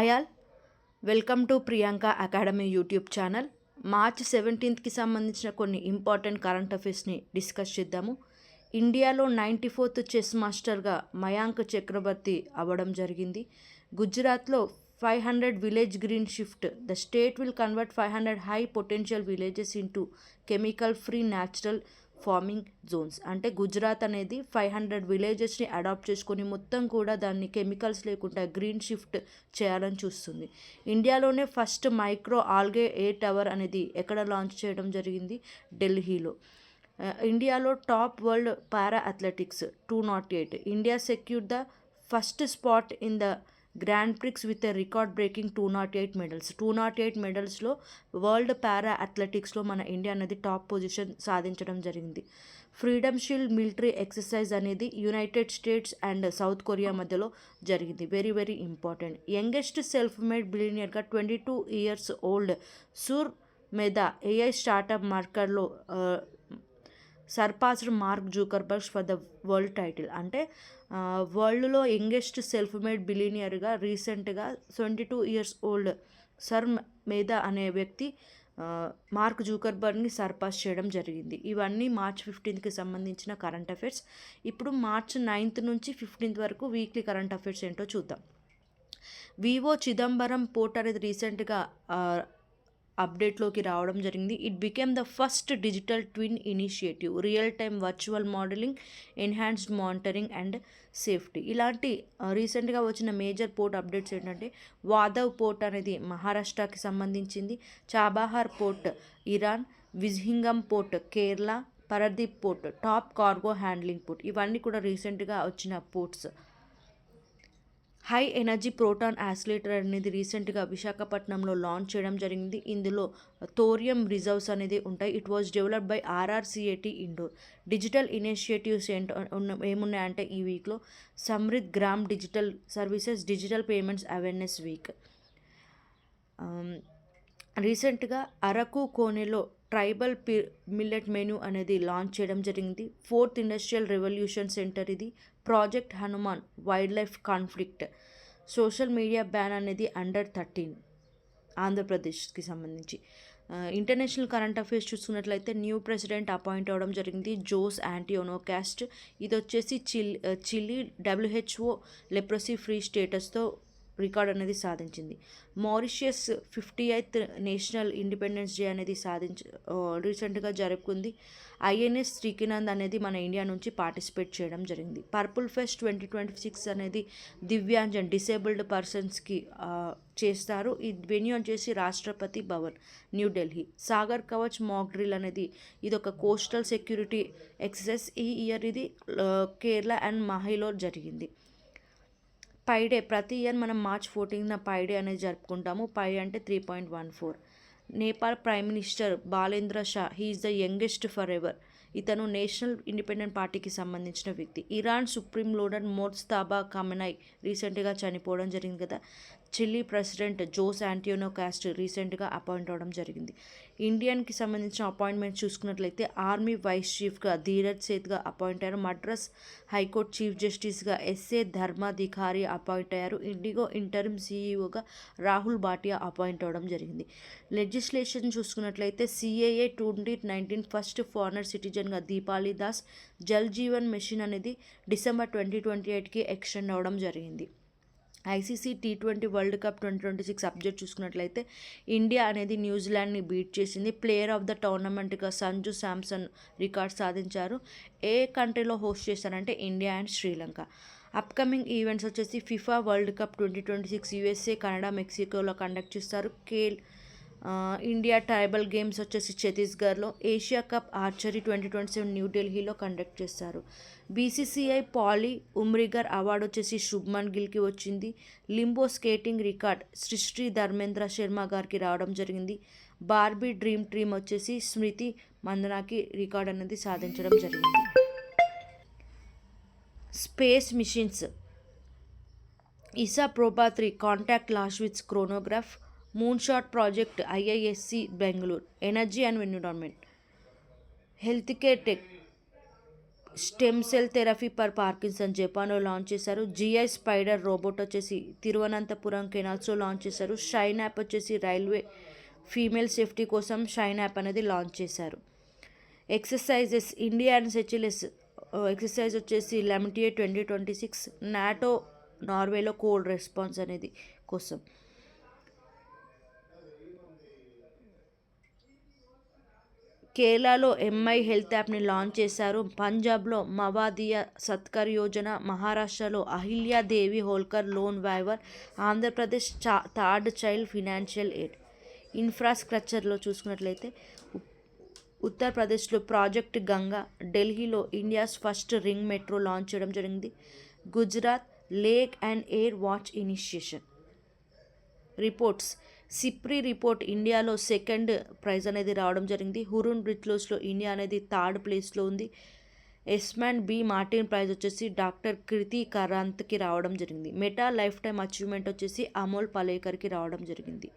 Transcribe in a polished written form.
Hi all, welcome to Priyanka academy YouTube channel. March 17కి సంబంధించిన కొన్ని ఇంపార్టెంట్ కరెంట్ అఫైర్స్ని డిస్కస్ చేద్దాము. ఇండియాలో 94th చెస్ మాస్టర్గా మయాంక్ చక్రవర్తి అవ్వడం జరిగింది. గుజరాత్లో 500 village green shift. The state will convert 500 high potential villages into chemical free natural farming zones. అంటే గుజరాత్ అనేది 500 విలేజెస్ని అడాప్ట్ చేసుకొని మొత్తం కూడా దాన్ని కెమికల్స్ లేకుండా గ్రీన్ షిఫ్ట్ చేయాలని చూస్తుంది. ఇండియాలోనే first micro algae air tower అనేది ఎక్కడ లాంచ్ చేయడం జరిగింది? ఢిల్లీలో. ఇండియాలో top world para athletics 208. India secured the first spot in the grand prix with a record breaking 208 medals. 208 మెడల్స్లో వరల్డ్ పారా అథ్లెటిక్స్లో మన ఇండియా అనేది టాప్ పొజిషన్ సాధించడం జరిగింది. ఫ్రీడమ్ షీల్డ్ మిలిటరీ ఎక్సర్సైజ్ అనేది United States and South Korea మధ్యలో జరిగింది. Very very important. Youngest self made బిలియనియర్గా 22 ఇయర్స్ ఓల్డ్ సూర్ మెదా ఏఐ స్టార్టప్ మార్కెట్లో surpassed mark Zuckerberg for the world title. అంటే వరల్డ్లో యంగెస్ట్ సెల్ఫ్ మేడ్ బిలియనియర్గా రీసెంట్గా 22 ఇయర్స్ ఓల్డ్ సర్ మేదా అనే వ్యక్తి మార్క్ జూకర్బర్గ్ని సర్పాస్ చేయడం జరిగింది. ఇవన్నీ మార్చ్ 15కి సంబంధించిన కరెంట్ అఫైర్స్. ఇప్పుడు మార్చ్ 9th నుంచి 15th వరకు వీక్లీ కరెంట్ అఫైర్స్ ఏంటో చూద్దాం. వివో చిదంబరం పోర్ట్ అనేది రీసెంట్గా అప్డేట్లోకి రావడం జరిగింది. It became the first digital twin initiative, real time virtual modelling, enhanced monitoring and safety. ఇలాంటి రీసెంట్గా వచ్చిన మేజర్ పోర్ట్ అప్డేట్స్ ఏంటంటే వాదవ్ పోర్ట్ అనేది మహారాష్ట్రకి సంబంధించింది, Chabahar port Iran, Vizhinjam port Kerala, Paradip port top cargo handling port. ఇవన్నీ కూడా రీసెంట్గా వచ్చిన ports. High energy proton accelerator అనేది రీసెంట్గా విశాఖపట్నంలో లాంచ్ చేయడం జరిగింది. ఇందులో థోరియం రిజర్వ్స్ అనేది ఉంటాయి. It was developed by RRCAT Indore. Digital initiatives ఏమున్నాయంటే ఈ వీక్లో Samriddh Gram digital services, digital payments awareness week. రీసెంట్గా అరకు కోనెలో ట్రైబల్ మిల్లెట్ మెనూ అనేది లాంచ్ చేయడం జరిగింది. 4th ఇండస్ట్రియల్ రెవల్యూషన్ సెంటర్ ఇది. Project Hanuman wildlife conflict. Social media ban అనేది అండర్ 13 ఆంధ్రప్రదేశ్కి సంబంధించి. ఇంటర్నేషనల్ కరెంట్ అఫైర్స్ చూసుకున్నట్లయితే న్యూ ప్రెసిడెంట్ అపాయింట్ అవ్వడం జరిగింది, జోస్ యాంటియోనో క్యాస్ట్. ఇది వచ్చేసి Chile WHO leprosy free స్టేటస్తో record అనేది సాధించింది. Mauritius 58th national independence day అనేది రీసెంట్గా జరుపుకుంది. ఐఎన్ఎస్ శ్రీకినంద్ అనేది మన ఇండియా నుంచి పార్టిసిపేట్ చేయడం జరిగింది. పర్పుల్ ఫెస్ట్ 2026 అనేది దివ్యాంజన్ డిసేబుల్డ్ పర్సన్స్కి చేస్తారు. ఈ వెన్యూ వచ్చేసి రాష్ట్రపతి భవన్, న్యూఢిల్లీ. సాగర్ కవచ్ మాక్ డ్రిల్ అనేది ఇది ఒక కోస్టల్ సెక్యూరిటీ ఎక్సర్సైజ్. ఈ ఇయర్ ఇది కేరళ అండ్ మాహిలో జరిగింది. పైడే ప్రతి ఇయర్ మనం మార్చ్ 14న పైడే అనేది జరుపుకుంటాము. పై అంటే 3.14. Nepal prime minister Balendra Shah, he's the youngest for ever. ఇతను నేషనల్ ఇండిపెండెంట్ పార్టీకి సంబంధించిన వ్యక్తి. Iran supreme leader Mojtaba Khamenei రీసెంట్గా చనిపోవడం జరిగింది కదా. Chile president Jose Antonio Kast రీసెంట్గా అపాయింట్ అవ్వడం జరిగింది. ఇండియన్కి సంబంధించిన అపాయింట్మెంట్ చూసుకున్నట్లయితే ఆర్మీ వైస్ చీఫ్గా ధీరజ్ సేత్గా అపాయింట్ అయ్యారు. మద్రాస్ హైకోర్టు చీఫ్ జస్టిస్గా ఎస్ఏ ధర్మాధికారి అపాయింట్ అయ్యారు. ఇండిగో ఇంటరిమ్ సీఈఓగా రాహుల్ భాటియా అపాయింట్ అవ్వడం జరిగింది. లెజిస్లేషన్ చూసుకున్నట్లయితే సిఏఏ 2019 ఫస్ట్ ఫారినర్ సిటిజన్గా దీపాలి దాస్. జల్ జీవన్ మిషన్ అనేది డిసెంబర్ 2028కి ఎక్స్టెండ్ అవ్వడం జరిగింది. ICC T20 world cup 2026 update చూసుకున్నట్లయితే ఇండియా అనేది న్యూజిలాండ్ని బీట్ చేసింది. ప్లేయర్ ఆఫ్ ద టోర్నమెంట్గా సంజు శాంసన్ రికార్డ్ సాధించారు. ఏ కంట్రీలో హోస్ట్ చేశారంటే India and Sri Lanka. Upcoming events వచ్చేసి FIFA world cup 2026 USA, Canada, మెక్సికోలో conduct చేస్తారు. ఇండియా ట్రైబల్ గేమ్స్ వచ్చేసి ఛత్తీస్గఢ్లో. ఏషియా కప్ ఆర్చరీ 2027 న్యూఢిల్లీలో కండక్ట్ చేస్తారు. బీసీసీఐ పాలీ ఉమ్రిగర్ అవార్డు వచ్చేసి శుభ్మన్ గిల్కి వచ్చింది. లింబో స్కేటింగ్ రికార్డ్ సృష్టి ధర్మేంద్ర శర్మ గారికి రావడం జరిగింది. బార్బీ డ్రీమ్ టీమ్ వచ్చేసి స్మృతి మందనాకి రికార్డ్ అనేది సాధించడం జరిగింది. Space missions Isa Proba 3 contact launch with chronograph. Moon shot project IISc Bengaluru. Energy and environment. Health care tech stem cell therapy for Parkinson జపాన్లో లాంచ్ చేశారు. జిఐ స్పైడర్ రోబోట్ వచ్చేసి తిరువనంతపురం కెనాల్స్లో లాంచ్ చేశారు. Shine app వచ్చేసి railway female safety కోసం shine app అనేది launch చేశారు. Exercises India and సెచిలెస్ exercise వచ్చేసి లెమిటియే 2026 NATO నార్వేలో cold response అనేది కోసం. కేరళలో ఎంఐ హెల్త్ యాప్ని లాంచ్ చేశారు. పంజాబ్లో మవాదియా సత్కర్ యోజన, మహారాష్ట్రలో Ahilyadevi Holkar loan waiver, Andhra Pradesh third child financial aid. ఇన్ఫ్రాస్ట్రక్చర్లో చూసుకున్నట్లయితే ఉత్తరప్రదేశ్లో ప్రాజెక్ట్ గంగా, ఢిల్లీలో India's first ring metro launch చేయడం జరిగింది. Gujarat lake and air watch initiation. Reports SIPRI report ఇండియాలో సెకండ్ ప్రైజ్ అనేది రావడం జరిగింది. హురూన్ బ్రిడ్జ్లో ఇండియా అనేది థర్డ్ ప్లేస్లో ఉంది. ఎస్మాన్ బి మార్టిన్ ప్రైజ్ వచ్చేసి డాక్టర్ కృతి కరాంత్కి రావడం జరిగింది. మెటా లైఫ్ టైమ్ అచీవ్మెంట్ వచ్చేసి అమోల్ పలేకర్కి రావడం జరిగింది.